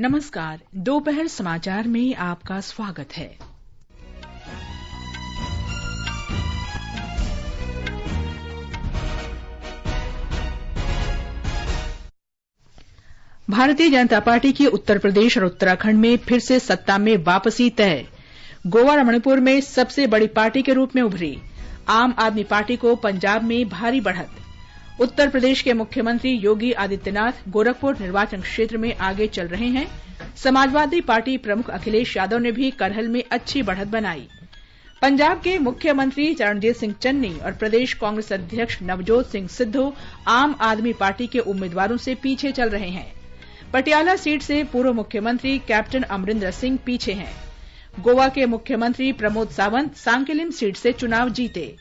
नमस्कार, दोपहर समाचार में आपका स्वागत है। भारतीय जनता पार्टी की उत्तर प्रदेश और उत्तराखंड में फिर से सत्ता में वापसी तय। गोवा और मणिपुर में सबसे बड़ी पार्टी के रूप में उभरी। आम आदमी पार्टी को पंजाब में भारी बढ़त। उत्तर प्रदेश के मुख्यमंत्री योगी आदित्यनाथ गोरखपुर निर्वाचन क्षेत्र में आगे चल रहे हैं। समाजवादी पार्टी प्रमुख अखिलेश यादव ने भी करहल में अच्छी बढ़त बनाई। पंजाब के मुख्यमंत्री चरणजीत सिंह चन्नी और प्रदेश कांग्रेस अध्यक्ष नवजोत सिंह सिद्धू आम आदमी पार्टी के उम्मीदवारों से पीछे चल रहे हैं। पटियाला सीट से पूर्व मुख्यमंत्री कैप्टन अमरिंदर सिंह पीछे हैं। गोवा के मुख्यमंत्री प्रमोद सावंत सांकेलिम सीट से चुनाव जीते।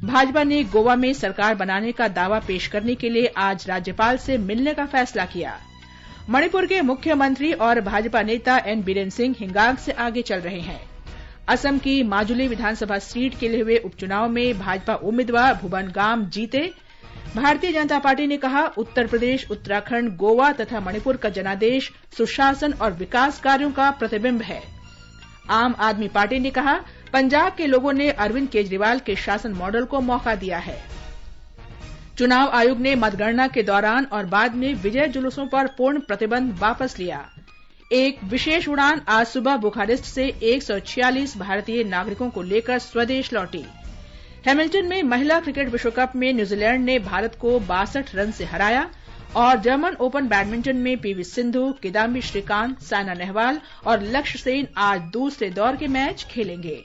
भाजपा ने गोवा में सरकार बनाने का दावा पेश करने के लिए आज राज्यपाल से मिलने का फैसला किया। मणिपुर के मुख्यमंत्री और भाजपा नेता एन बीरेन सिंह हिंगांग से आगे चल रहे हैं। असम की माजुली विधानसभा सीट के लिए हुए उपचुनाव में भाजपा उम्मीदवार भुवन गाम जीते। भारतीय जनता पार्टी ने कहा, उत्तर प्रदेश, उत्तराखंड, गोवा तथा मणिपुर का जनादेश सुशासन और विकास कार्यों का प्रतिबिंब है। आम आदमी पार्टी ने कहा, पंजाब के लोगों ने अरविंद केजरीवाल के शासन मॉडल को मौका दिया है। चुनाव आयोग ने मतगणना के दौरान और बाद में विजय जुलूसों पर पूर्ण प्रतिबंध वापस लिया। एक विशेष उड़ान आज सुबह बुखारेस्ट से 146 भारतीय नागरिकों को लेकर स्वदेश लौटी। हैमिल्टन में महिला क्रिकेट विश्व कप में न्यूजीलैंड ने भारत को 62 रन से हराया और जर्मन ओपन बैडमिंटन में पीवी सिंधु, किदाम्बी श्रीकांत, साइना नेहवाल और लक्ष्य सेन आज दूसरे दौर के मैच खेलेंगे।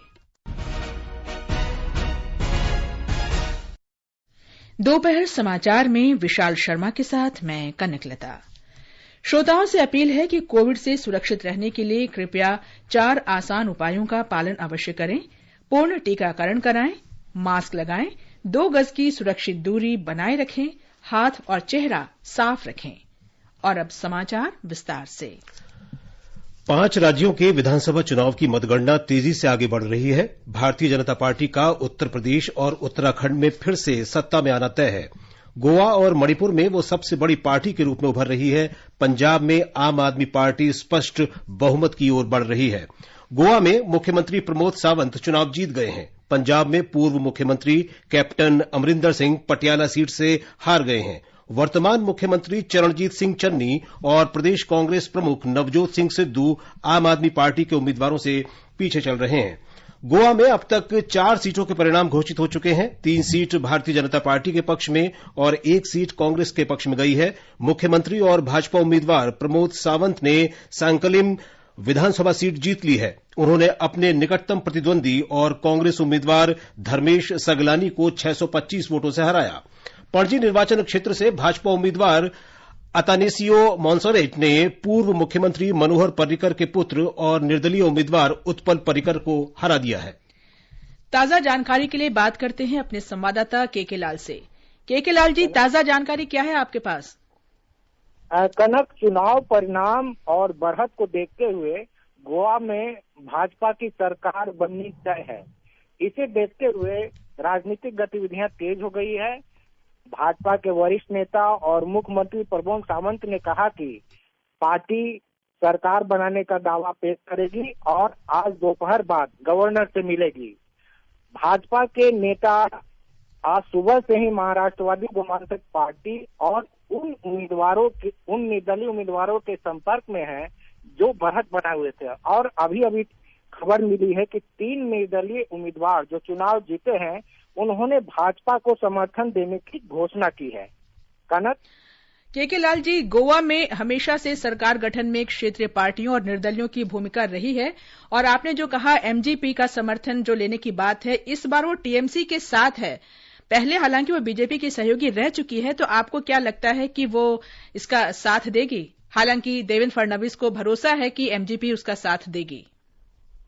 दोपहर समाचार में विशाल शर्मा के साथ मैं कनकलता। श्रोताओं से अपील है कि कोविड से सुरक्षित रहने के लिए कृपया 4 आसान उपायों का पालन अवश्य करें। पूर्ण टीकाकरण कराएं, मास्क लगाएं, 2 गज की सुरक्षित दूरी बनाए रखें, हाथ और चेहरा साफ रखें। और अब समाचार विस्तार से। 5 राज्यों के विधानसभा चुनाव की मतगणना तेजी से आगे बढ़ रही है। भारतीय जनता पार्टी का उत्तर प्रदेश और उत्तराखंड में फिर से सत्ता में आना तय है। गोवा और मणिपुर में वो सबसे बड़ी पार्टी के रूप में उभर रही है। पंजाब में आम आदमी पार्टी स्पष्ट बहुमत की ओर बढ़ रही है। गोवा में मुख्यमंत्री प्रमोद सावंत चुनाव जीत गए हैं। पंजाब में पूर्व मुख्यमंत्री कैप्टन अमरिंदर सिंह पटियाला सीट से हार गए हैं। वर्तमान मुख्यमंत्री चरणजीत सिंह चन्नी और प्रदेश कांग्रेस प्रमुख नवजोत सिंह सिद्धू आम आदमी पार्टी के उम्मीदवारों से पीछे चल रहे हैं। गोवा में अब तक 4 सीटों के परिणाम घोषित हो चुके हैं। 3 सीट भारतीय जनता पार्टी के पक्ष में और 1 सीट कांग्रेस के पक्ष में गई है। मुख्यमंत्री और भाजपा उम्मीदवार प्रमोद सावंत ने सांकलिम विधानसभा सीट जीत ली है। उन्होंने अपने निकटतम प्रतिद्वंदी और कांग्रेस उम्मीदवार धर्मेश सगलानी को 625 वोटों से हराया। पणजी निर्वाचन क्षेत्र से भाजपा उम्मीदवार अतानेसियो मोन्सेरेट ने पूर्व मुख्यमंत्री मनोहर पर्रिकर के पुत्र और निर्दलीय उम्मीदवार उत्पल पर्रिकर को हरा दिया है। ताजा जानकारी के लिए बात करते हैं अपने संवाददाता केके लाल से। केके लाल जी, ताजा जानकारी क्या है आपके पास? कनक, चुनाव परिणाम और बढ़त को देखते हुए गोवा में भाजपा की सरकार बननी तय है। इसे देखते हुए राजनीतिक गतिविधियां तेज हो गई है। भाजपा के वरिष्ठ नेता और मुख्यमंत्री प्रमोद सावंत ने कहा कि पार्टी सरकार बनाने का दावा पेश करेगी और आज दोपहर बाद गवर्नर से मिलेगी। भाजपा के नेता आज सुबह से ही महाराष्ट्रवादी गोमांतक पार्टी और उन निर्दलीय उम्मीदवारों के संपर्क में हैं जो बढ़त बनाए हुए थे। और अभी खबर मिली है कि 3 निर्दलीय उम्मीदवार जो चुनाव जीते हैं उन्होंने भाजपा को समर्थन देने की घोषणा की है। कनक, केके लाल जी, गोवा में हमेशा से सरकार गठन में क्षेत्रीय पार्टियों और निर्दलियों की भूमिका रही है और आपने जो कहा एमजीपी का समर्थन जो लेने की बात है, इस बार वो टीएमसी के साथ है। पहले हालांकि वो बीजेपी की सहयोगी रह चुकी है, तो आपको क्या लगता है कि वो इसका साथ देगी? हालांकि देवेंद्र फडणवीस को भरोसा है कि एमजीपी उसका साथ देगी।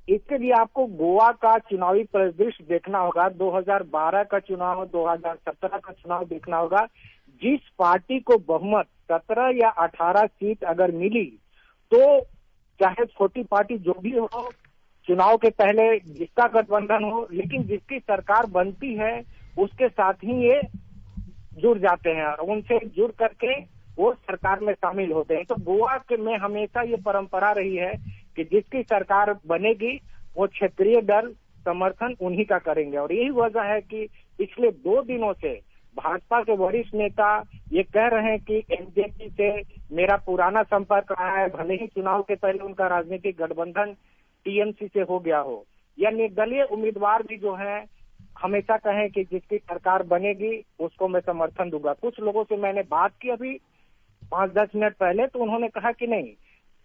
इसके लिए आपको गोवा का चुनावी परिदृश्य देखना होगा। 2012 का चुनाव, 2017 का चुनाव देखना होगा। जिस पार्टी को बहुमत 17 या 18 सीट अगर मिली तो चाहे छोटी पार्टी जो भी हो, चुनाव के पहले जिसका गठबंधन हो, लेकिन जिसकी सरकार बनती है उसके साथ ही ये जुड़ जाते हैं और उनसे जुड़ करके वो सरकार में शामिल होते हैं। तो गोवा के में हमेशा ये परंपरा रही है कि जिसकी सरकार बनेगी वो क्षेत्रीय दल समर्थन उन्हीं का करेंगे। और यही वजह है कि पिछले 2 दिनों से भाजपा के वरिष्ठ नेता ये कह रहे हैं कि एनजेपी से मेरा पुराना संपर्क रहा है, भले ही चुनाव के पहले उनका राजनीतिक गठबंधन टीएमसी से हो गया हो। या निर्दलीय उम्मीदवार भी जो है हमेशा कहें कि जिसकी सरकार बनेगी उसको मैं समर्थन दूंगा। कुछ लोगों से मैंने बात की अभी 5-10 मिनट पहले, तो उन्होंने कहा कि नहीं,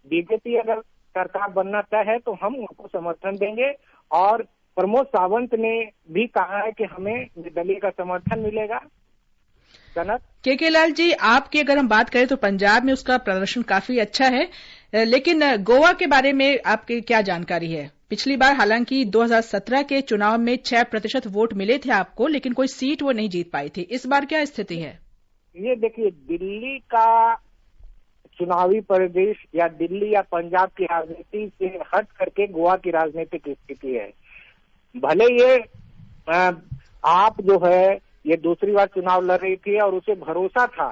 बीजेपी अगर सरकार बनना तय है तो हम उनको समर्थन देंगे। और प्रमोद सावंत ने भी कहा है कि हमें निर्दलीय का समर्थन मिलेगा। कनक के लाल जी, आपकी अगर हम बात करें तो पंजाब में उसका प्रदर्शन काफी अच्छा है, लेकिन गोवा के बारे में आपकी क्या जानकारी है? पिछली बार हालांकि 2017 के चुनाव में 6% वोट मिले थे आपको, लेकिन कोई सीट वो नहीं जीत पाई थी। इस बार क्या स्थिति है? ये देखिए, दिल्ली का चुनावी परिदृश्य या दिल्ली या पंजाब की राजनीति से हट करके गोवा की राजनीतिक स्थिति है। भले ये आप जो है ये दूसरी बार चुनाव लड़ रही थी और उसे भरोसा था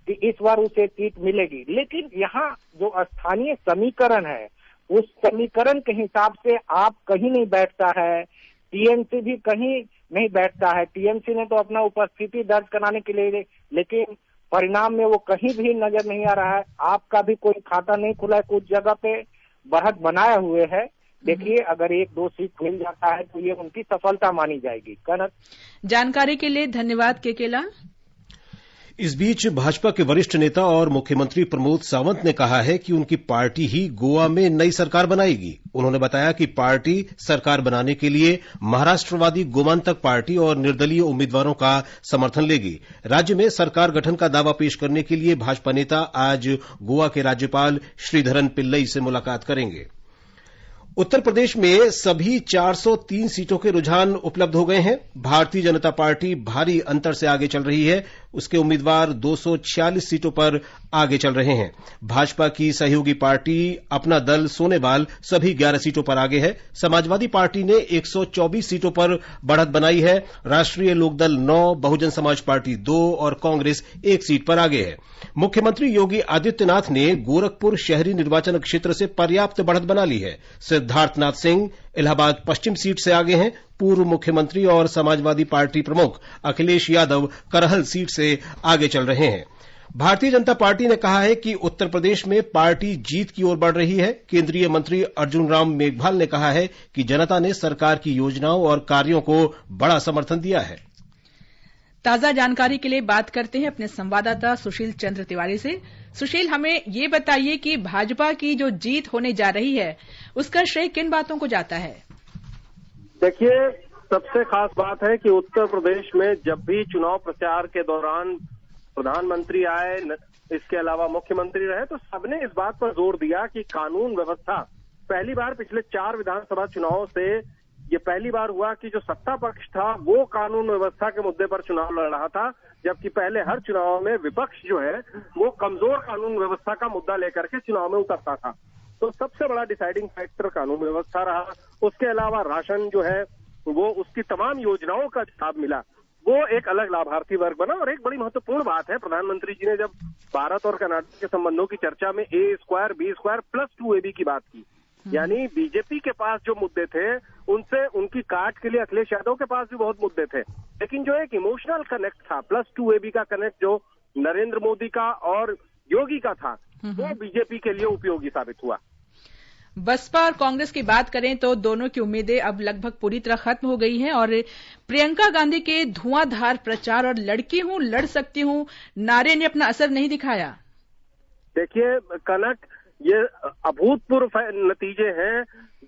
कि इस बार उसे सीट मिलेगी, लेकिन यहाँ जो स्थानीय समीकरण है उस समीकरण के हिसाब से आप कहीं नहीं बैठता है, टीएमसी भी कहीं नहीं बैठता है। टीएमसी ने तो अपना उपस्थिति दर्ज कराने के लिए, लेकिन परिणाम में वो कहीं भी नजर नहीं आ रहा है। आपका भी कोई खाता नहीं खुला है, कुछ जगह पे बढ़त बनाए हुए है। देखिए, अगर 1-2 सीट मिल जाता है तो ये उनकी सफलता मानी जाएगी। कनक, जानकारी के लिए धन्यवाद के लाल। इस बीच भाजपा के वरिष्ठ नेता और मुख्यमंत्री प्रमोद सावंत ने कहा है कि उनकी पार्टी ही गोवा में नई सरकार बनाएगी। उन्होंने बताया कि पार्टी सरकार बनाने के लिए महाराष्ट्रवादी गोमांतक पार्टी और निर्दलीय उम्मीदवारों का समर्थन लेगी। राज्य में सरकार गठन का दावा पेश करने के लिए भाजपा नेता आज गोवा के राज्यपाल श्रीधरन पिल्लई से मुलाकात करेंगे। उत्तर प्रदेश में सभी 403 सीटों के रुझान उपलब्ध हो गए हैं। भारतीय जनता पार्टी भारी अंतर से आगे चल रही है। उसके उम्मीदवार 246 सीटों पर आगे चल रहे हैं। भाजपा की सहयोगी पार्टी अपना दल सोनेवाल सभी 11 सीटों पर आगे है। समाजवादी पार्टी ने 124 सीटों पर बढ़त बनाई है। राष्ट्रीय लोकदल 9, बहुजन समाज पार्टी 2 और कांग्रेस 1 सीट पर आगे है। मुख्यमंत्री योगी आदित्यनाथ ने गोरखपुर शहरी निर्वाचन क्षेत्र से पर्याप्त बढ़त बना ली है। सिद्धार्थनाथ सिंह इलाहाबाद पश्चिम सीट से आगे हैं। पूर्व मुख्यमंत्री और समाजवादी पार्टी प्रमुख अखिलेश यादव करहल सीट से आगे चल रहे हैं। भारतीय जनता पार्टी ने कहा है कि उत्तर प्रदेश में पार्टी जीत की ओर बढ़ रही है। केंद्रीय मंत्री अर्जुन राम मेघवाल ने कहा है कि जनता ने सरकार की योजनाओं और कार्यों को बड़ा समर्थन दिया है। ताजा जानकारी के लिए बात करते हैं अपने संवाददाता सुशील चंद्र तिवारी से। सुशील, हमें ये बताइए कि भाजपा की जो जीत होने जा रही है उसका श्रेय किन बातों को जाता है? देखिए, सबसे खास बात है कि उत्तर प्रदेश में जब भी चुनाव प्रचार के दौरान प्रधानमंत्री आए, इसके अलावा मुख्यमंत्री रहे, तो सबने इस बात पर जोर दिया कि कानून व्यवस्था, पहली बार पिछले 4 विधानसभा चुनावों से ये पहली बार हुआ कि जो सत्ता पक्ष था वो कानून व्यवस्था के मुद्दे पर चुनाव लड़ रहा था, जबकि पहले हर चुनाव में विपक्ष जो है वो कमजोर कानून व्यवस्था का मुद्दा लेकर के चुनाव में उतरता था। तो सबसे बड़ा डिसाइडिंग फैक्टर कानून व्यवस्था रहा। उसके अलावा राशन जो है वो उसकी तमाम योजनाओं का लाभ मिला, वो एक अलग लाभार्थी वर्ग बना। और एक बड़ी महत्वपूर्ण बात है, प्रधानमंत्री जी ने जब भारत और कर्नाटक के संबंधों की चर्चा में A² B² +2AB की बात की, यानी बीजेपी के पास जो मुद्दे थे उनसे उनकी काट के लिए अखिलेश यादव के पास भी बहुत मुद्दे थे, लेकिन जो एक इमोशनल कनेक्ट था, +2AB का कनेक्ट जो नरेंद्र मोदी का और योगी का था, वो बीजेपी के लिए उपयोगी साबित हुआ। बसपा और कांग्रेस की बात करें तो दोनों की उम्मीदें अब लगभग पूरी तरह खत्म हो गई हैं और प्रियंका गांधी के धुआंधार प्रचार और लड़की हूं लड़ सकती हूं नारे ने अपना असर नहीं दिखाया। देखिए कनक, ये अभूतपूर्व नतीजे हैं।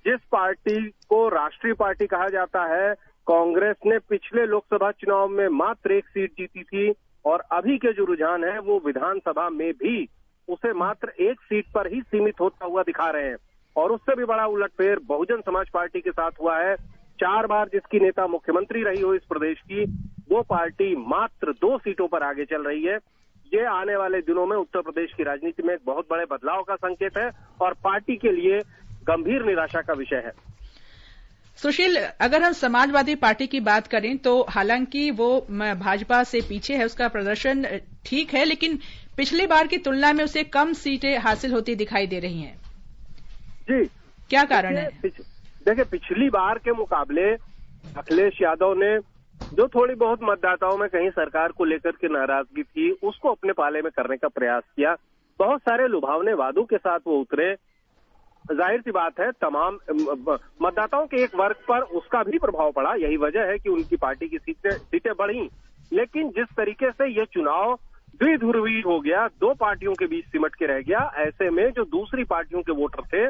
जिस पार्टी को राष्ट्रीय पार्टी कहा जाता है, कांग्रेस ने पिछले लोकसभा चुनाव में मात्र 1 सीट जीती थी और अभी के जो रुझान है वो विधानसभा में भी उसे मात्र 1 सीट पर ही सीमित होता हुआ दिखा रहे हैं। और उससे भी बड़ा उलटफेर बहुजन समाज पार्टी के साथ हुआ है। 4 बार जिसकी नेता मुख्यमंत्री रही हो इस प्रदेश की, वो पार्टी मात्र 2 सीटों पर आगे चल रही है। ये आने वाले दिनों में उत्तर प्रदेश की राजनीति में एक बहुत बड़े बदलाव का संकेत है और पार्टी के लिए गंभीर निराशा का विषय है। सुशील, अगर हम समाजवादी पार्टी की बात करें तो हालांकि वो भाजपा से पीछे है, उसका प्रदर्शन ठीक है, लेकिन पिछली बार की तुलना में उसे कम सीटें हासिल होती दिखाई दे रही हैं। जी, क्या कारण है? देखिए, पिछली बार के मुकाबले अखिलेश यादव ने जो थोड़ी बहुत मतदाताओं में कहीं सरकार को लेकर के नाराजगी थी, उसको अपने पाले में करने का प्रयास किया। बहुत सारे लुभावने वादों के साथ वो उतरे। जाहिर सी बात है, तमाम मतदाताओं के एक वर्ग पर उसका भी प्रभाव पड़ा। यही वजह है कि उनकी पार्टी की सीटें बढ़ी। लेकिन जिस तरीके से ये चुनाव द्विध्रुवी हो गया, दो पार्टियों के बीच सिमट के रह गया, ऐसे में जो दूसरी पार्टियों के वोटर थे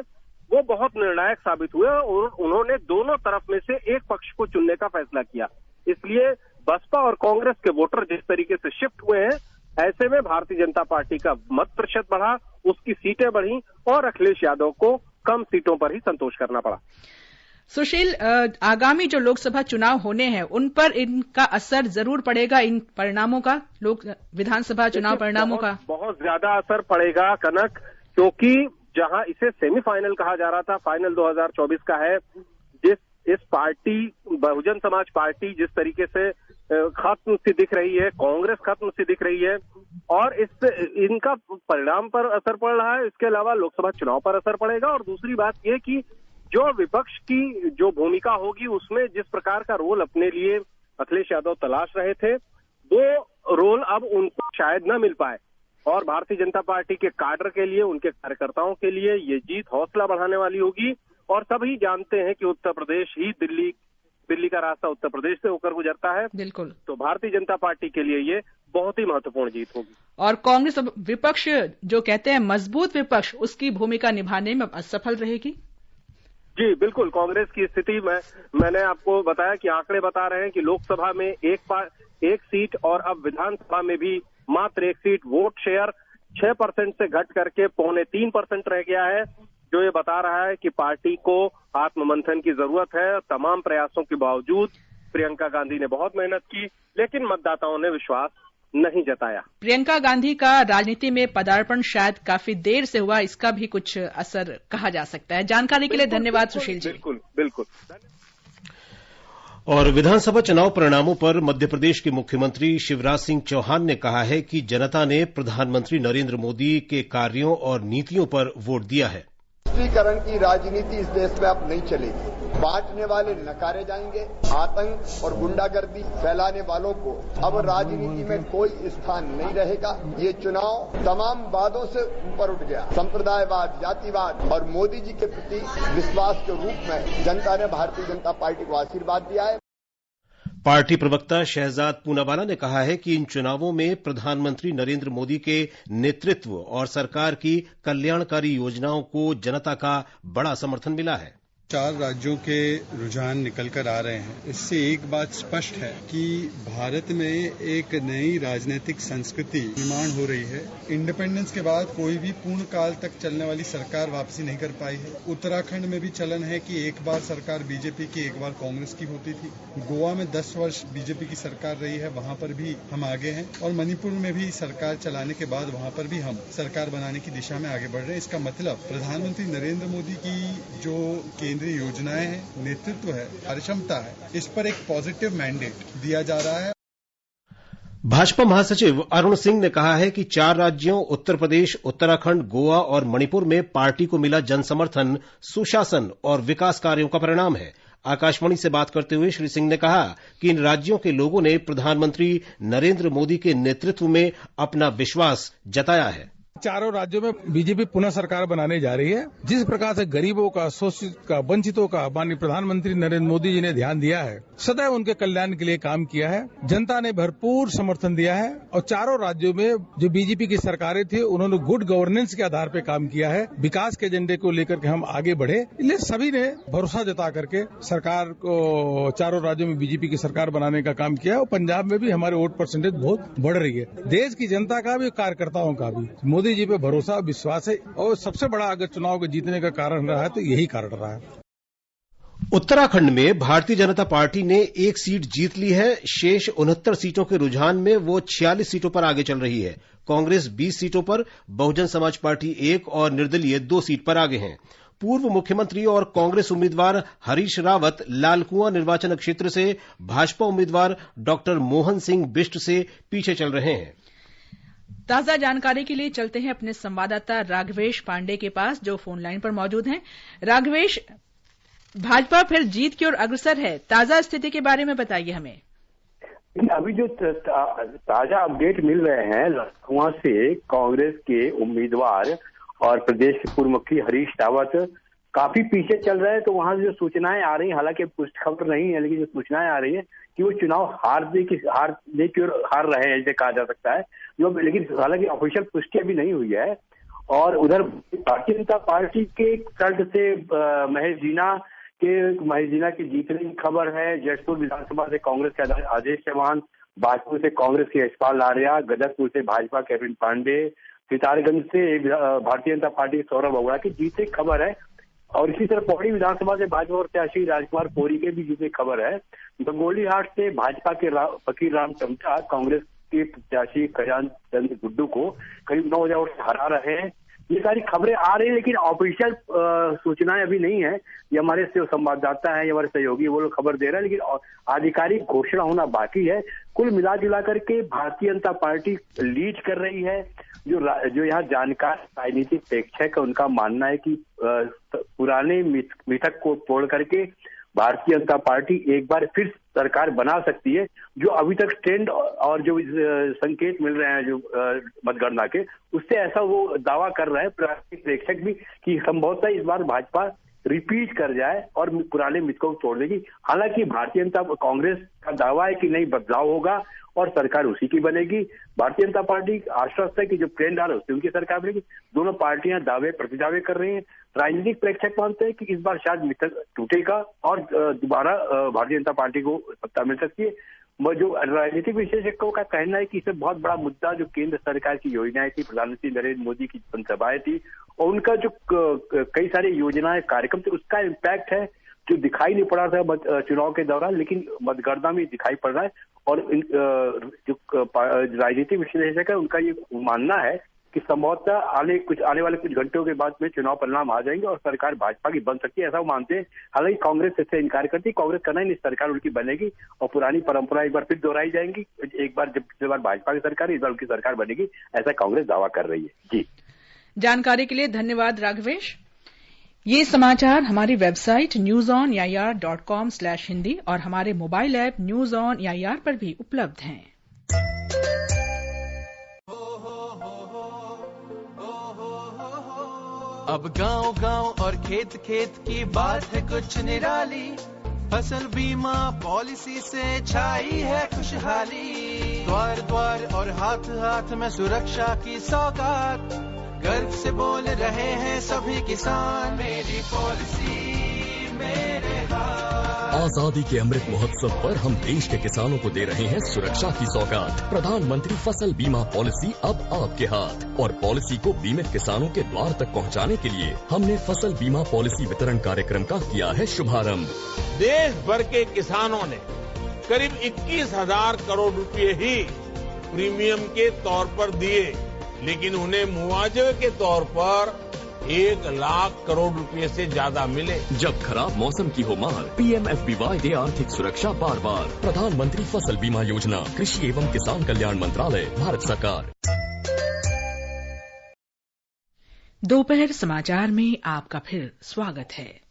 वो बहुत निर्णायक साबित हुए और उन्होंने दोनों तरफ में से एक पक्ष को चुनने का फैसला किया। इसलिए बसपा और कांग्रेस के वोटर जिस तरीके से शिफ्ट हुए हैं, ऐसे में भारतीय जनता पार्टी का मत प्रतिशत बढ़ा, उसकी सीटें बढ़ी और अखिलेश यादव को कम सीटों पर ही संतोष करना पड़ा। सुशील, आगामी जो लोकसभा चुनाव होने हैं उन पर इनका असर जरूर पड़ेगा, इन परिणामों का, विधानसभा चुनाव परिणामों का बहुत ज्यादा असर पड़ेगा कनक, क्योंकि जहां इसे सेमीफाइनल कहा जा रहा था, फाइनल 2024 का है। इस पार्टी, बहुजन समाज पार्टी जिस तरीके से खत्म सी दिख रही है, कांग्रेस खत्म सी दिख रही है और इनका परिणाम पर असर पड़ रहा है। इसके अलावा लोकसभा चुनाव पर असर पड़ेगा। और दूसरी बात यह कि जो विपक्ष की जो भूमिका होगी, उसमें जिस प्रकार का रोल अपने लिए अखिलेश यादव तलाश रहे थे, वो रोल अब उनको शायद न मिल पाए। और भारतीय जनता पार्टी के काडर के लिए, उनके कार्यकर्ताओं के लिए ये जीत हौसला बढ़ाने वाली होगी। और सभी जानते हैं कि उत्तर प्रदेश ही दिल्ली का रास्ता उत्तर प्रदेश से होकर गुजरता है। बिल्कुल। तो भारतीय जनता पार्टी के लिए ये बहुत ही महत्वपूर्ण जीत होगी। और कांग्रेस विपक्ष, जो कहते हैं मजबूत विपक्ष, उसकी भूमिका निभाने में असफल रहेगी। जी बिल्कुल, कांग्रेस की स्थिति में मैंने आपको बताया कि आंकड़े बता रहे हैं कि लोकसभा में एक सीट और अब विधानसभा में भी मात्र एक सीट, वोट शेयर 6% से घट करके 2.25% रह गया है, जो ये बता रहा है कि पार्टी को आत्ममंथन की जरूरत है। तमाम प्रयासों के बावजूद प्रियंका गांधी ने बहुत मेहनत की, लेकिन मतदाताओं ने विश्वास नहीं जताया। प्रियंका गांधी का राजनीति में पदार्पण शायद काफी देर से हुआ, इसका भी कुछ असर कहा जा सकता है। जानकारी के लिए धन्यवाद सुशील जी। बिल्कुल बिल्कुल। और विधानसभा चुनाव परिणामों पर मध्य प्रदेश के मुख्यमंत्री शिवराज सिंह चौहान ने कहा है कि जनता ने प्रधानमंत्री नरेंद्र मोदी के कार्यों और नीतियों पर वोट दिया है। निष्क्रियकरण की राजनीति इस देश में अब नहीं चलेगी। बांटने वाले नकारे जाएंगे। आतंक और गुंडागर्दी फैलाने वालों को अब राजनीति में कोई स्थान नहीं रहेगा। ये चुनाव तमाम वादों से ऊपर उठ गया। संप्रदायवाद, जातिवाद और मोदी जी के प्रति विश्वास के रूप में जनता ने भारतीय जनता पार्टी को आशीर्वाद दिया है। पार्टी प्रवक्ता शहजाद पूनावाला ने कहा है कि इन चुनावों में प्रधानमंत्री नरेंद्र मोदी के नेतृत्व और सरकार की कल्याणकारी योजनाओं को जनता का बड़ा समर्थन मिला है। 4 राज्यों के रुझान निकल कर आ रहे हैं। इससे एक बात स्पष्ट है कि भारत में एक नई राजनीतिक संस्कृति निर्माण हो रही है। इंडिपेंडेंस के बाद कोई भी पूर्ण काल तक चलने वाली सरकार वापसी नहीं कर पाई है। उत्तराखंड में भी चलन है कि एक बार सरकार बीजेपी की, एक बार कांग्रेस की होती थी। गोवा में 10 वर्ष बीजेपी की सरकार रही है, वहां पर भी हम आगे हैं। और मणिपुर में भी सरकार चलाने के बाद वहां पर भी हम सरकार बनाने की दिशा में आगे बढ़ रहे हैं। इसका मतलब प्रधानमंत्री नरेंद्र मोदी की जो केंद्रीय योजनाएं हैं, नेतृत्व है, कार्यक्षमता है, इस पर एक पॉजिटिव मैंडेट दिया जा रहा है। भाजपा महासचिव अरुण सिंह ने कहा है कि 4 राज्यों उत्तर प्रदेश, उत्तराखंड, गोवा और मणिपुर में पार्टी को मिला जनसमर्थन सुशासन और विकास कार्यों का परिणाम है। आकाशवाणी से बात करते हुए श्री सिंह ने कहा कि इन राज्यों के लोगों ने प्रधानमंत्री नरेंद्र मोदी के नेतृत्व में अपना विश्वास जताया है। चारों राज्यों में बीजेपी पुनः सरकार बनाने जा रही है। जिस प्रकार से गरीबों का, शोषित का, वंचितों का माननीय प्रधानमंत्री नरेंद्र मोदी जी ने ध्यान दिया है, सदैव उनके कल्याण के लिए काम किया है। जनता ने भरपूर समर्थन दिया है और चारों राज्यों में जो बीजेपी की सरकारें थी, उन्होंने गुड गवर्नेंस के आधार पर काम किया है। विकास के एजेंडे को लेकर के हम आगे बढ़े, इसलिए सभी ने भरोसा जता करके सरकार को, चारों राज्यों में बीजेपी की सरकार बनाने का काम किया है। और पंजाब में भी हमारे वोट परसेंटेज बहुत बढ़ रही है। देश की जनता का भी, कार्यकर्ताओं का भी मोदी जी पे भरोसा, विश्वास है। और सबसे बड़ा अगर चुनाव के जीतने का कारण रहा है तो यही कारण रहा है। उत्तराखंड में भारतीय जनता पार्टी ने 1 सीट जीत ली है। शेष 69 सीटों के रुझान में वो 46 सीटों पर आगे चल रही है। कांग्रेस 20 सीटों पर, बहुजन समाज पार्टी 1 और निर्दलीय 2 सीट पर आगे हैं। पूर्व मुख्यमंत्री और कांग्रेस उम्मीदवार हरीश रावत लालकुआं निर्वाचन क्षेत्र से भाजपा उम्मीदवार डॉक्टर मोहन सिंह बिष्ट से पीछे चल रहे हैं। ताजा जानकारी के लिए चलते हैं अपने संवाददाता राघवेश पांडे के पास, जो फोन लाइन पर मौजूद हैं। राघवेश, भाजपा फिर जीत की ओर अग्रसर है, ताजा स्थिति के बारे में बताइए हमें। अभी जो ताजा अपडेट मिल रहे हैं लखनऊ से, कांग्रेस के उम्मीदवार और प्रदेश के पूर्व मुख्यमंत्री हरीश रावत काफी पीछे चल रहे हैं। तो वहां से जो सूचनाएं आ रही हैं, हालांकि पुष्ट खबर नहीं है, लेकिन जो सूचनाएं आ रही है कि वो चुनाव हारने की ओर हार रहे हैं, ऐसे कहा जा सकता है। जो लेकिन हालांकि ऑफिशियल पुष्टि अभी नहीं हुई है। और उधर भारतीय जनता पार्टी के तर्क से महेश जीना की जीतने की खबर है। जशपुर विधानसभा से कांग्रेस के आदेश चौहान, बाजपुर से कांग्रेस के यशपाल आर्या, गदरपुर से भाजपा के अरविंद पांडे, सितारगंज से भारतीय जनता पार्टी के सौरभ अरोड़ा की जीतने की खबर है। और इसी तरह पौड़ी विधानसभा से भाजपा प्रत्याशी राजकुमार कोरी के भी जीतने की खबर है। गंगोलीहाट से भाजपा के फकीर राम चमचा कांग्रेस के प्रत्याशी कल्याण चंद्र गुड्डू को करीब 9,000 वोट से हरा रहे हैं। ये सारी खबरें आ रही है, लेकिन ऑफिशियल सूचनाएं अभी नहीं है। ये हमारे संवाददाता है, ये हमारे सहयोगी, वो लोग खबर दे रहे हैं, लेकिन आधिकारिक घोषणा होना बाकी है। कुल मिला जुला करके भारतीय जनता पार्टी लीड कर रही है। जो यहाँ जानकार राजनीतिक प्रेक्षक है, उनका मानना है कि पुराने मिथक को तोड़ करके भारतीय जनता पार्टी एक बार फिर सरकार बना सकती है। जो अभी तक ट्रेंड और जो संकेत मिल रहे हैं जो मतगणना के, उससे ऐसा वो दावा कर रहे हैं प्रेक्षक भी कि संभवतः इस बार भाजपा रिपीट कर जाए और पुराने मिथकों को तोड़ देगी। हालांकि भारतीय जनता कांग्रेस का दावा है कि नहीं, बदलाव होगा और सरकार उसी की बनेगी। भारतीय जनता पार्टी आश्वस्त है कि जो ट्रेंड आ रहा है उससे उनकी सरकार बनेगी। दोनों पार्टियां दावे प्रतिदावे कर रही हैं। राजनीतिक प्रेक्षक मानते हैं कि इस बार शायद मिथक टूटेगा और दोबारा भारतीय जनता पार्टी को सत्ता मिल सकती है। जो राजनीतिक विशेषज्ञों का कहना है कि इससे बहुत बड़ा मुद्दा जो केंद्र सरकार की योजनाएं थी, प्रधानमंत्री नरेंद्र मोदी की जनसभाएं थी और उनका जो कई सारी योजनाएं कार्यक्रम थे, उसका इम्पैक्ट है जो दिखाई नहीं पड़ा था चुनाव के दौरान, लेकिन मतगणना में दिखाई पड़ रहा है। और जो राजनीतिक विश्लेषक है, उनका ये मानना है कि संभवतः आने वाले कुछ घंटों के बाद में चुनाव परिणाम आ जाएंगे और सरकार भाजपा की बन सकती है, ऐसा वो मानते हैं। हालांकि कांग्रेस इससे इनकार करती है। कांग्रेस करना ही नहीं, सरकार उनकी बनेगी और पुरानी परंपरा एक बार फिर दोहराई जाएंगी। एक बार जब पिछली बार भाजपा की सरकार, इस बार उनकी सरकार बनेगी, ऐसा कांग्रेस दावा कर रही है। जी, जानकारी के लिए धन्यवाद राघवेश। ये समाचार हमारी वेबसाइट newsoneir.com/hindi और हमारे mobile app news on AIR पर भी उपलब्ध हैं। अब गांव-गांव और खेत-खेत की बात है कुछ निराली। फसल बीमा पॉलिसी से छाई है खुशहाली। द्वार-द्वार और हाथ-हाथ में सुरक्षा की सौगात। गर्व से बोल रहे हैं सभी किसान, मेरी पॉलिसी मेरे हाथ। आजादी के अमृत महोत्सव पर हम देश के किसानों को दे रहे हैं सुरक्षा की सौगात। प्रधानमंत्री फसल बीमा पॉलिसी अब आपके हाथ। और पॉलिसी को बीमित किसानों के द्वार तक पहुंचाने के लिए हमने फसल बीमा पॉलिसी वितरण कार्यक्रम का किया है शुभारंभ। देश भर के किसानों ने करीब 21,000 करोड़ रुपए ही प्रीमियम के तौर पर दिए, लेकिन उन्हें मुआवजे के तौर पर 1 लाख करोड़ रुपए से ज्यादा मिले। जब खराब मौसम की हो मार, PMFBY दे आर्थिक सुरक्षा बार बार। प्रधानमंत्री फसल बीमा योजना, कृषि एवं किसान कल्याण मंत्रालय, भारत सरकार। दोपहर समाचार में आपका फिर स्वागत है।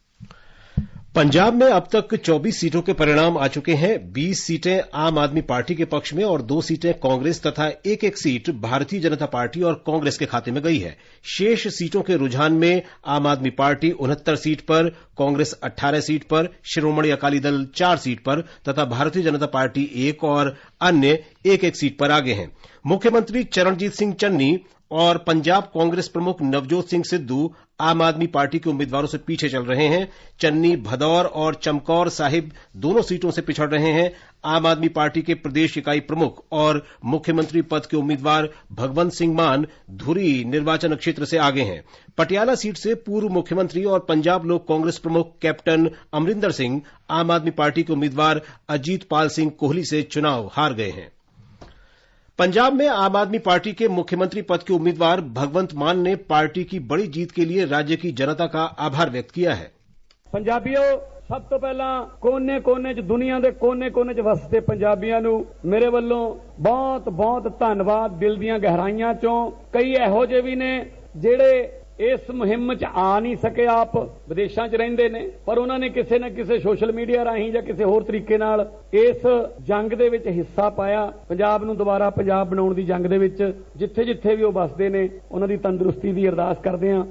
पंजाब में अब तक 24 सीटों के परिणाम आ चुके हैं। 20 सीटें आम आदमी पार्टी के पक्ष में और 2 सीटें कांग्रेस तथा एक सीट भारतीय जनता पार्टी और कांग्रेस के खाते में गई है। शेष सीटों के रुझान में आम आदमी पार्टी 69 सीट पर, कांग्रेस 18 सीट पर, शिरोमणि अकाली दल 4 सीट पर तथा भारतीय जनता पार्टी 1 और अन्य एक सीट पर आगे हैं। मुख्यमंत्री चरणजीत सिंह चन्नी और पंजाब कांग्रेस प्रमुख नवजोत सिंह सिद्धू आम आदमी पार्टी के उम्मीदवारों से पीछे चल रहे हैं। चन्नी भदौर और चमकौर साहिब दोनों सीटों से पिछड़ रहे हैं। आम आदमी पार्टी के प्रदेश इकाई प्रमुख और मुख्यमंत्री पद के उम्मीदवार भगवंत सिंह मान धुरी निर्वाचन क्षेत्र से आगे हैं। पटियाला सीट से पूर्व मुख्यमंत्री और पंजाब लोक कांग्रेस प्रमुख कैप्टन अमरिंदर सिंह आम आदमी पार्टी के उम्मीदवार अजीत पाल सिंह कोहली से चुनाव हार गए हैं। पंजाब में आम आदमी पार्टी के मुख्यमंत्री पद के उम्मीदवार भगवंत मान ने पार्टी की बड़ी जीत के लिए राज्य की जनता का आभार व्यक्त किया है। पंजाबियों, सब तो पहला कोने-कोने च दुनिया के कोने-कोने च वसते पंजाबियों नूं मेरे वल्लों बहुत बहुत धन्नवाद। दिल दीआं गहराइयां चों कई इहो ਜਿਹੇ भी ने ਜਿਹੜੇ इस मुहिम च आ नहीं सके, आप विदेशों च रहिंदे ने, पर उन्होंने किसी न किसी सोशल मीडिया राहीं या किसी होर तरीके नाल इस जंग दे विच हिस्सा पाया। पंजाब नूं दुबारा पंजाब बनाउण दी जंग दे विच जिथे जिथे भी वो बसदे ने उन्हां दी तंदुरुस्ती दी अरदास करदे हां।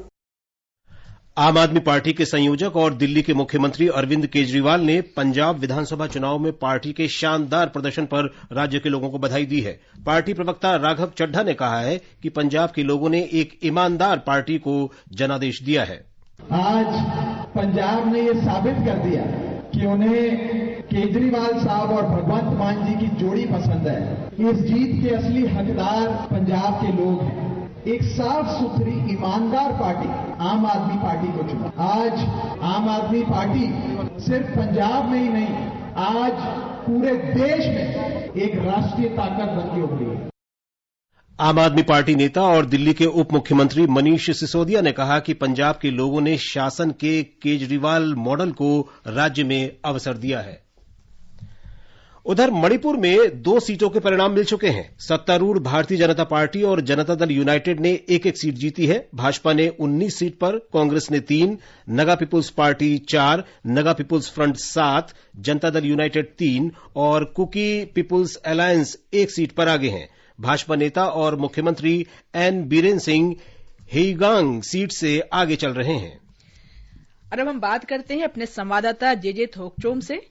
आम आदमी पार्टी के संयोजक और दिल्ली के मुख्यमंत्री अरविंद केजरीवाल ने पंजाब विधानसभा चुनाव में पार्टी के शानदार प्रदर्शन पर राज्य के लोगों को बधाई दी है। पार्टी प्रवक्ता राघव चड्ढा ने कहा है कि पंजाब के लोगों ने एक ईमानदार पार्टी को जनादेश दिया है। आज पंजाब ने ये साबित कर दिया कि उन्हें केजरीवाल साहब और भगवंत मान जी की जोड़ी पसंद है। इस जीत के असली हकदार पंजाब के लोग हैं। एक साफ सुथरी ईमानदार पार्टी आम आदमी पार्टी को चुना। आज आम आदमी पार्टी सिर्फ पंजाब में ही नहीं, आज पूरे देश में एक राष्ट्रीय ताकत बन के उभरी है। आम आदमी पार्टी नेता और दिल्ली के उप मुख्यमंत्री मनीष सिसोदिया ने कहा कि पंजाब के लोगों ने शासन के केजरीवाल मॉडल को राज्य में अवसर दिया है। उधर मणिपुर में 2 सीटों के परिणाम मिल चुके हैं। सत्तारूढ़ भारतीय जनता पार्टी और जनता दल यूनाइटेड ने एक एक सीट जीती है। भाजपा ने 19 सीट पर, कांग्रेस ने 3, Naga people's party 4, Naga people's front 7, Janata दल यूनाइटेड 3 और कुकी पीपुल्स अलायंस 1 सीट पर आगे हैं। भाजपा नेता और मुख्यमंत्री एन बीरेन सिंह हेईगांग सीट से आगे चल रहे हैं। और अब हम बात करते हैं अपने संवाददाता जेजे थोकचोम से।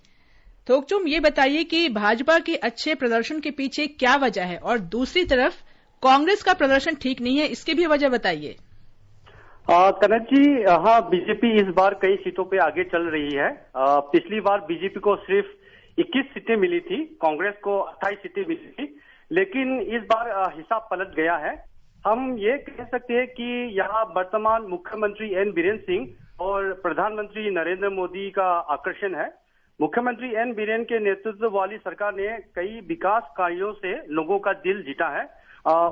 थोकचोम, ये बताइए कि भाजपा के अच्छे प्रदर्शन के पीछे क्या वजह है, और दूसरी तरफ कांग्रेस का प्रदर्शन ठीक नहीं है, इसकी भी वजह बताइए। कनक जी, हाँ, बीजेपी इस बार कई सीटों पे आगे चल रही है। पिछली बार बीजेपी को सिर्फ 21 सीटें मिली थी, कांग्रेस को 28 सीटें मिली थी, लेकिन इस बार हिसाब पलट गया है। हम ये कह सकते हैं कि यहाँ वर्तमान मुख्यमंत्री एन बीरेन सिंह और प्रधानमंत्री नरेंद्र मोदी का आकर्षण है। मुख्यमंत्री एन बीरेन के नेतृत्व वाली सरकार ने कई विकास कार्यों से लोगों का दिल जीता है।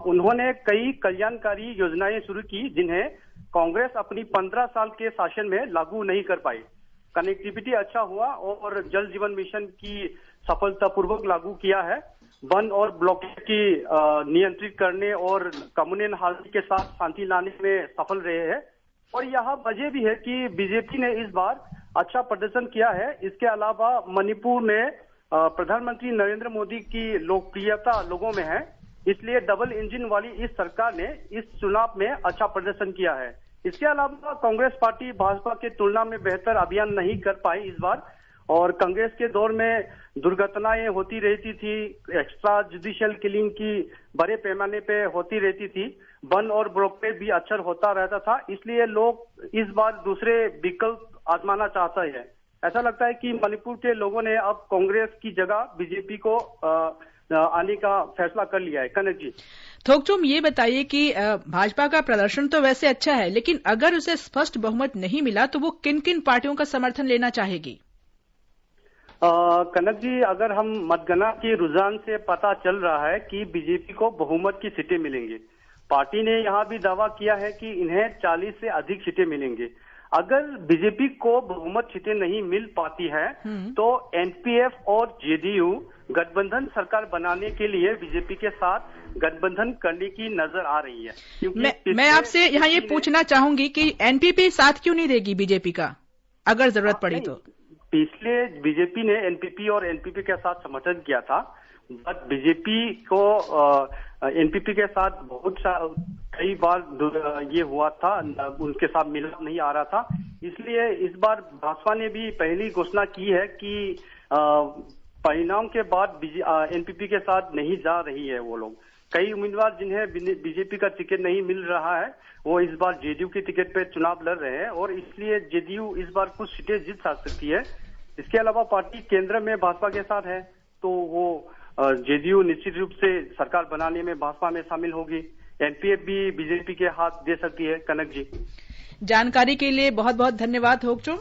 उन्होंने कई कल्याणकारी योजनाएं शुरू की जिन्हें कांग्रेस अपनी 15 साल के शासन में लागू नहीं कर पाई। कनेक्टिविटी अच्छा हुआ और जल जीवन मिशन की सफलतापूर्वक लागू किया है। वन और ब्लॉकेज की नियंत्रित करने और कम्युनल हालत के साथ शांति लाने में सफल रहे हैं। और यहाँ वजह भी है कि बीजेपी ने इस बार अच्छा प्रदर्शन किया है। इसके अलावा मणिपुर में प्रधानमंत्री नरेंद्र मोदी की लोकप्रियता लोगों में है, इसलिए डबल इंजन वाली इस सरकार ने इस चुनाव में अच्छा प्रदर्शन किया है। इसके अलावा कांग्रेस पार्टी भाजपा के तुलना में बेहतर अभियान नहीं कर पाई इस बार, और कांग्रेस के दौर में दुर्घटनाएं होती रहती थी, एक्स्ट्रा जुडिशियल किलिंग की बड़े पैमाने पे होती रहती थी, वन और ब्लॉकेज भी अक्षर होता रहता था, इसलिए लोग इस बार दूसरे विकल्प आजमाना चाहता है। ऐसा लगता है कि मणिपुर के लोगों ने अब कांग्रेस की जगह बीजेपी को आने का फैसला कर लिया है। कनक जी, थोकचोम, ये बताइए कि भाजपा का प्रदर्शन तो वैसे अच्छा है, लेकिन अगर उसे स्पष्ट बहुमत नहीं मिला तो वो किन किन पार्टियों का समर्थन लेना चाहेगी? कनक जी, अगर हम मतगणना के रुझान से पता चल रहा है कि बीजेपी को बहुमत की सीटें मिलेंगी। पार्टी ने यहाँ भी दावा किया है कि इन्हें 40 से अधिक सीटें मिलेंगी। अगर बीजेपी को बहुमत सीटें नहीं मिल पाती है तो एनपीएफ और जेडीयू गठबंधन सरकार बनाने के लिए बीजेपी के साथ गठबंधन करने की नजर आ रही है। मैं आपसे यहाँ ये पूछना चाहूंगी कि एनपीपी साथ क्यों नहीं देगी बीजेपी का, अगर जरूरत पड़ी तो? पिछले बीजेपी ने एनपीपी और एनपीपी के साथ समर्थन किया था, बट बीजेपी को एनपीपी के साथ कई बार ये हुआ था, उनके साथ मिलाप नहीं आ रहा था, इसलिए इस बार भाजपा ने भी पहली घोषणा की है कि परिणाम के बाद एनपीपी के साथ नहीं जा रही है वो लोग। कई उम्मीदवार जिन्हें बीजेपी का टिकट नहीं मिल रहा है वो इस बार जेडीयू के टिकट पे चुनाव लड़ रहे हैं, और इसलिए जेडीयू इस बार कुछ सीटें जीत सकती है। इसके अलावा पार्टी केंद्र में भाजपा के साथ है तो वो जेडीयू निश्चित रूप से सरकार बनाने में भाजपा में शामिल होगी। एनपीएफ भी बीजेपी के हाथ दे सकती है। कनक जी, जानकारी के लिए बहुत बहुत धन्यवाद थोकचोम।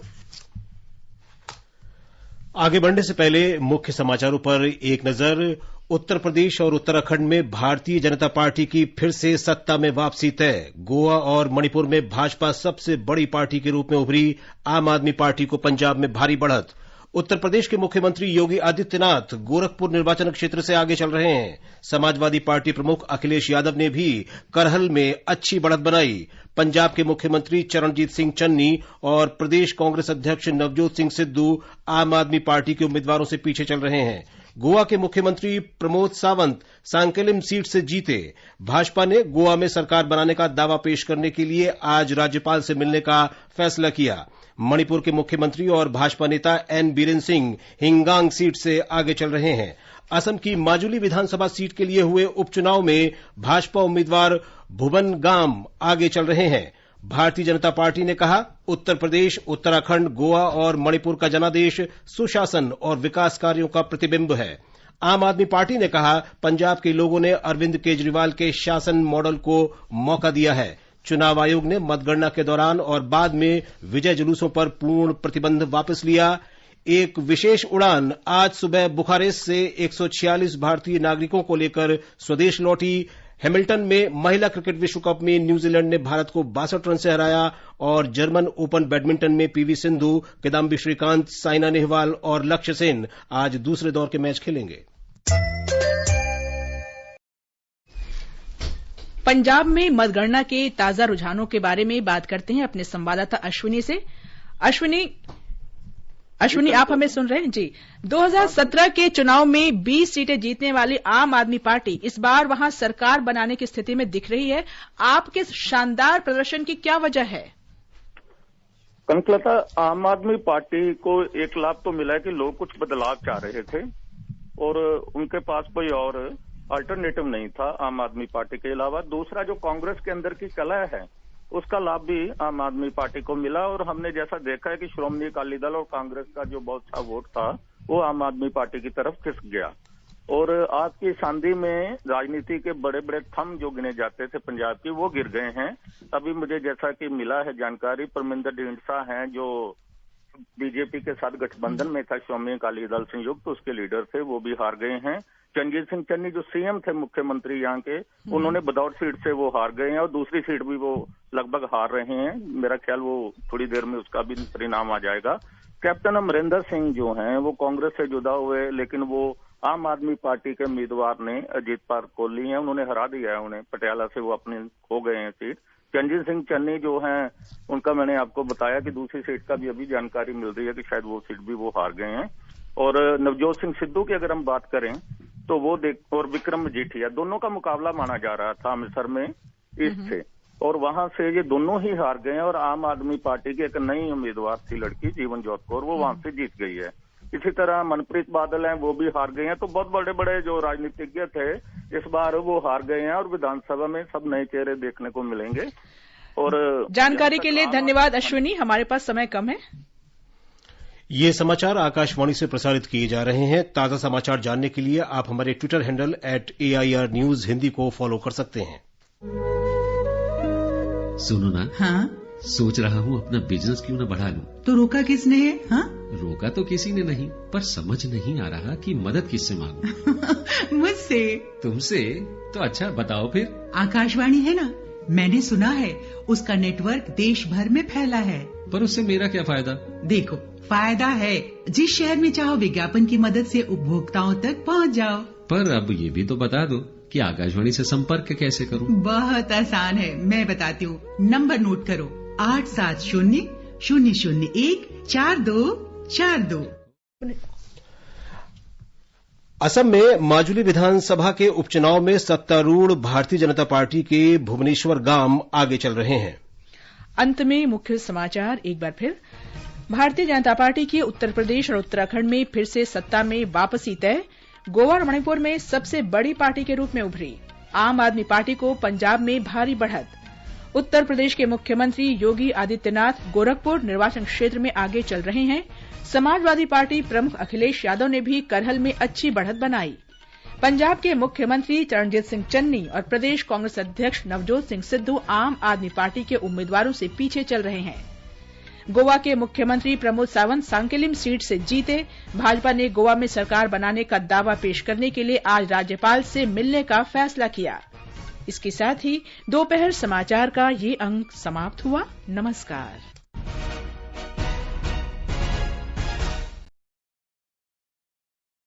आगे बढ़ने से पहले मुख्य समाचारों पर एक नजर। उत्तर प्रदेश और उत्तराखंड में भारतीय जनता पार्टी की फिर से सत्ता में वापसी तय। गोवा और मणिपुर में भाजपा सबसे बड़ी पार्टी के रूप में उभरी। आम आदमी पार्टी को पंजाब में भारी बढ़त। उत्तर प्रदेश के मुख्यमंत्री योगी आदित्यनाथ गोरखपुर निर्वाचन क्षेत्र से आगे चल रहे हैं। समाजवादी पार्टी प्रमुख अखिलेश यादव ने भी करहल में अच्छी बढ़त बनाई। पंजाब के मुख्यमंत्री चरणजीत सिंह चन्नी और प्रदेश कांग्रेस अध्यक्ष नवजोत सिंह सिद्धू आम आदमी पार्टी के उम्मीदवारों से पीछे चल रहे हैं। गोवा के मुख्यमंत्री प्रमोद सावंत सांकेलिम सीट से जीते। भाजपा ने गोवा में सरकार बनाने का दावा पेश करने के लिए आज राज्यपाल से मिलने का फैसला किया। मणिपुर के मुख्यमंत्री और भाजपा नेता एन बीरेन सिंह हिंगांग सीट से आगे चल रहे हैं। असम की माजुली विधानसभा सीट के लिए हुए उपचुनाव में भाजपा उम्मीदवार भुवन गाम आगे चल रहे हैं। भारतीय जनता पार्टी ने कहा, उत्तर प्रदेश, उत्तराखंड, गोवा और मणिपुर का जनादेश सुशासन और विकास कार्यों का प्रतिबिंब है। आम आदमी पार्टी ने कहा, पंजाब के लोगों ने अरविंद केजरीवाल के शासन मॉडल को मौका दिया है। चुनाव आयोग ने मतगणना के दौरान और बाद में विजय जुलूसों पर पूर्ण प्रतिबंध वापस लिया। एक विशेष उड़ान आज सुबह बुखारेस्ट से 146 भारतीय नागरिकों को लेकर स्वदेश लौटी। हैमिल्टन में महिला क्रिकेट विश्व कप में न्यूजीलैंड ने भारत को 62 रन से हराया और जर्मन ओपन बैडमिंटन में पीवी सिंधु, किदाम्बी श्रीकांत, साइना नेहवाल और लक्ष्य सेन आज दूसरे दौर के मैच खेलेंगे। पंजाब में मतगणना के ताजा रुझानों के बारे में बात करते हैं अपने संवाददाता अश्विनी से। अश्विनी, आप हमें सुन रहे हैं जी। 2017 के चुनाव में 20 सीटें जीतने वाली आम आदमी पार्टी इस बार वहां सरकार बनाने की स्थिति में दिख रही है। आपके शानदार प्रदर्शन की क्या वजह है? कनकलता, आम आदमी पार्टी को एक लाभ तो मिला है कि लोग कुछ बदलाव चाह रहे थे और उनके पास कोई और अल्टरनेटिव नहीं था आम आदमी पार्टी के अलावा। दूसरा, जो कांग्रेस के अंदर की कलह है उसका लाभ भी आम आदमी पार्टी को मिला और हमने जैसा देखा है कि श्रोमणी अकाली दल और कांग्रेस का जो बहुत सा वोट था वो आम आदमी पार्टी की तरफ खिसक गया। और आज की सांधी में राजनीति के बड़े बड़े थंब जो गिने जाते थे पंजाब की, वो गिर गए हैं। अभी मुझे जैसा कि मिला है जानकारी, परमिंदर ढींडसा हैं जो बीजेपी के साथ गठबंधन में था, श्रोमणी अकाली दल संयुक्त, उसके लीडर थे, वो भी हार गए हैं। चरणजीत सिंह चन्नी जो सीएम थे, मुख्यमंत्री यहाँ के, उन्होंने बदौर सीट से वो हार गए हैं और दूसरी सीट भी वो लगभग हार रहे हैं। मेरा ख्याल वो थोड़ी देर में उसका भी परिणाम आ जाएगा। कैप्टन अमरिंदर सिंह जो हैं वो कांग्रेस से जुदा हुए, लेकिन वो आम आदमी पार्टी के उम्मीदवार ने अजीतपाल कोहली हैं, उन्होंने हरा दिया है उन्हें पटियाला से, वो अपने खो गए हैं सीट। चरणजीत सिंह चन्नी जो हैं उनका मैंने आपको बताया कि दूसरी सीट का भी अभी जानकारी मिल रही है कि शायद वो सीट भी वो हार गए हैं। और नवजोत सिंह सिद्धू की अगर हम बात करें तो वो और विक्रम मजीठिया, दोनों का मुकाबला माना जा रहा था अमृतसर में ईस्ट से, और वहां से ये दोनों ही हार गए हैं। और आम आदमी पार्टी की एक नई उम्मीदवार थी लड़की जीवन जोत कौर, वो वहां से जीत गई है। इसी तरह मनप्रीत बादल हैं, वो भी हार गए हैं। तो बहुत बड़े बड़े जो राजनीतिज्ञ थे इस बार वो हार गए हैं और विधानसभा में सब नए चेहरे देखने को मिलेंगे। और जानकारी के लिए धन्यवाद अश्विनी, हमारे पास समय कम है। ये समाचार आकाशवाणी से प्रसारित किए जा रहे हैं। ताजा समाचार जानने के लिए आप हमारे Twitter handle @AIR News Hindi को फॉलो कर सकते हैं। सुनो ना, हाँ? सोच रहा हूँ अपना बिजनेस क्यों न बढ़ा लूं। तो रोका किसने है? हाँ? रोका तो किसी ने नहीं, पर समझ नहीं आ रहा कि मदद किससे मांगूं। मुझसे। तुमसे? तो अच्छा बताओ फिर। आकाशवाणी है ना, मैंने सुना है उसका नेटवर्क देश भर में फैला है। पर उससे मेरा क्या फायदा? देखो, फायदा है, जिस शहर में चाहो विज्ञापन की मदद से उपभोक्ताओं तक पहुंच जाओ। पर अब ये भी तो बता दो कि आकाशवाणी से संपर्क कैसे करूं? बहुत आसान है, मैं बताती हूँ। नंबर नोट करो, 870-001-4242। असम में माजुली विधानसभा के उपचुनाव में सत्तारूढ़ भारतीय जनता पार्टी के भुवनेश्वर गाम आगे चल रहे हैं। अंत में मुख्य समाचार एक बार फिर। भारतीय जनता पार्टी की उत्तर प्रदेश और उत्तराखंड में फिर से सत्ता में वापसी तय। गोवा और मणिपुर में सबसे बड़ी पार्टी के रूप में उभरी। आम आदमी पार्टी को पंजाब में भारी बढ़त। उत्तर प्रदेश के मुख्यमंत्री योगी आदित्यनाथ गोरखपुर निर्वाचन क्षेत्र में आगे चल रहे हैं। समाजवादी पार्टी प्रमुख अखिलेश यादव ने भी करहल में अच्छी बढ़त बनाई। पंजाब के मुख्यमंत्री चरणजीत सिंह चन्नी और प्रदेश कांग्रेस अध्यक्ष नवजोत सिंह सिद्धू आम आदमी पार्टी के उम्मीदवारों से पीछे चल रहे हैं। गोवा के मुख्यमंत्री प्रमोद सावंत सांकेलिम सीट से जीते। भाजपा ने गोवा में सरकार बनाने का दावा पेश करने के लिए आज राज्यपाल से मिलने का फैसला किया। इसके साथ ही दोपहर समाचार का ये अंक समाप्त हुआ। नमस्कार।